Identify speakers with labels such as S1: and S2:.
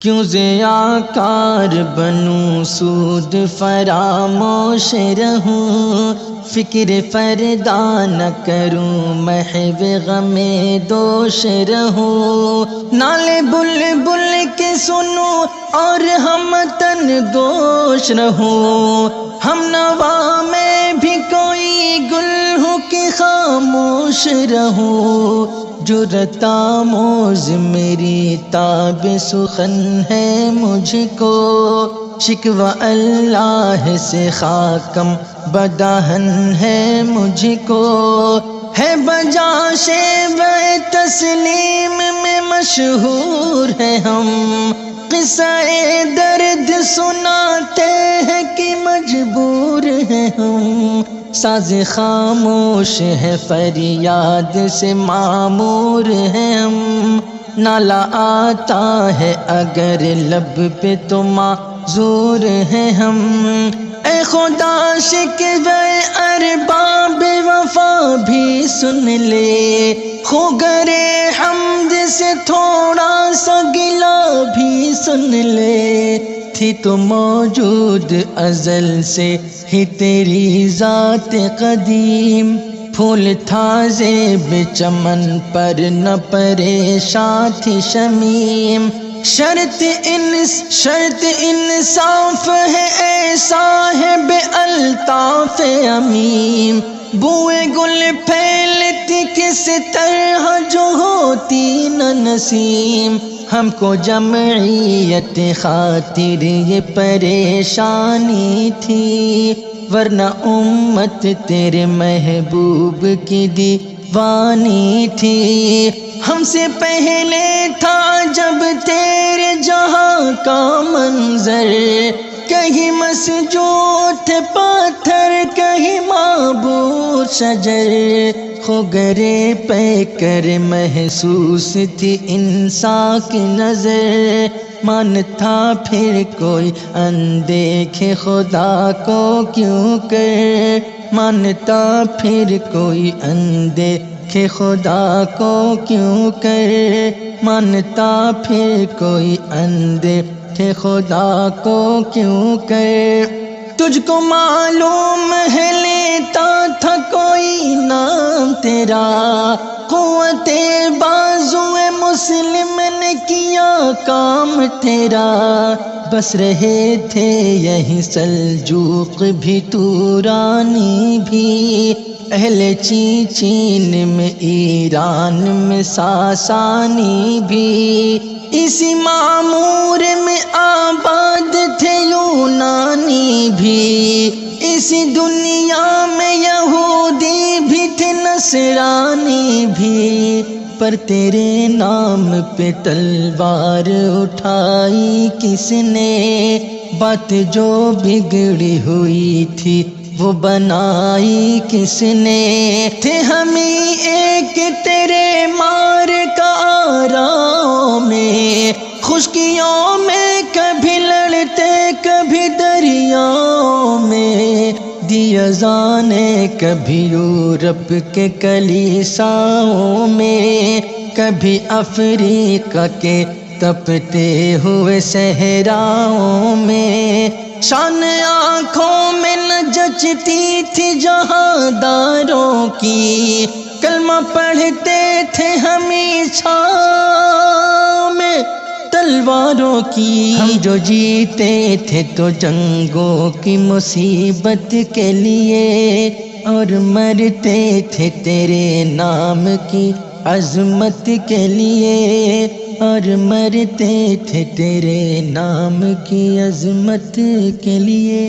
S1: کیوں ضیاءکار بنوں سود فراموش رہوں، فکر فردا نہ کروں محو غم دوش رہوں، نالے بلبل کے سنوں اور ہم تن دوش رہوں، ہم نوا میں بھی کوئی گل ہوں کہ خاموش رہوں، جرأت آموز میری تاب سخن ہے مجھ کو، شکوہ اللہ سے خاکم بدہن ہے مجھ کو، ہے بجا شیوہ تسلیم میں مشہور ہے ہم، قصہ درد سناتے ہیں کہ مجبور ہیں ہم، ساز خاموش ہے فریاد سے معمور ہیں ہم، نالا آتا ہے اگر لب پہ تو معذور ہیں ہم، اے خدا شکوہ ارباب وفا بھی سن لے، خوگرے حمد سے تھوڑا سا گلہ بھی سن لے، تھی تو موجود ازل سے ہی تیری ذات قدیم، پھول تھا زیب چمن پر نہ پریشان تھی شمیم، شرط انصاف ہے اے صاحب الطاف عمیم، بوئے گل پھیلتی کس طرح جو ہوتی نہ نسیم، ہم کو جمعیت خاطر یہ پریشانی تھی، ورنہ امت تیرے محبوب کی دیوانی تھی، ہم سے پہلے تھا جب تیرے جہاں کا منظر، کہیں مسجود تھے پاتھر کہیں معبود شجر، خوگرے پہ کر محسوس تھی انسان کی نظر، مانتا پھر کوئی اندیکھے خدا کو کیوں کر، مانتا پھر کوئی اندیکھے خدا کو کیوں کر، مانتا پھر کوئی اندیکھے خدا کو کیوں کر، تجھ کو معلوم ہے لیتا تھا کوئی نام تیرا، قوت بازو مسلم نے کیا کام تیرا، بس رہے تھے یہی سلجوق بھی تورانی بھی، اہل چین میں ایران میں ساسانی بھی، اسی معمور میں آباد تھے یونانی بھی، اسی دنیا میں یہودی بھی تھے نصرانی بھی، پر تیرے نام پہ تلوار اٹھائی کس نے، بات جو بگڑی ہوئی تھی وہ بنائی کس نے، تھے ہم ہی ایک تیرے مار کا آراؤں میں، خشکیوں میں کبھی لڑتے کبھی دریاؤں میں، دی اذانیں کبھی یورپ کے کلیساؤں میں، کبھی افریقہ کے تپتے ہوئے صحراؤں میں، شان آنکھوں میں نہ جچتی تھی جہاں داروں کی، کلمہ پڑھتے تھے ہمیشہ میں تلواروں کی، ہم جو جیتے تھے تو جنگوں کی مصیبت کے لیے، اور مرتے تھے تیرے نام کی عظمت کے لیے، اور مرتے تھے تیرے نام کی عظمت کے لیے۔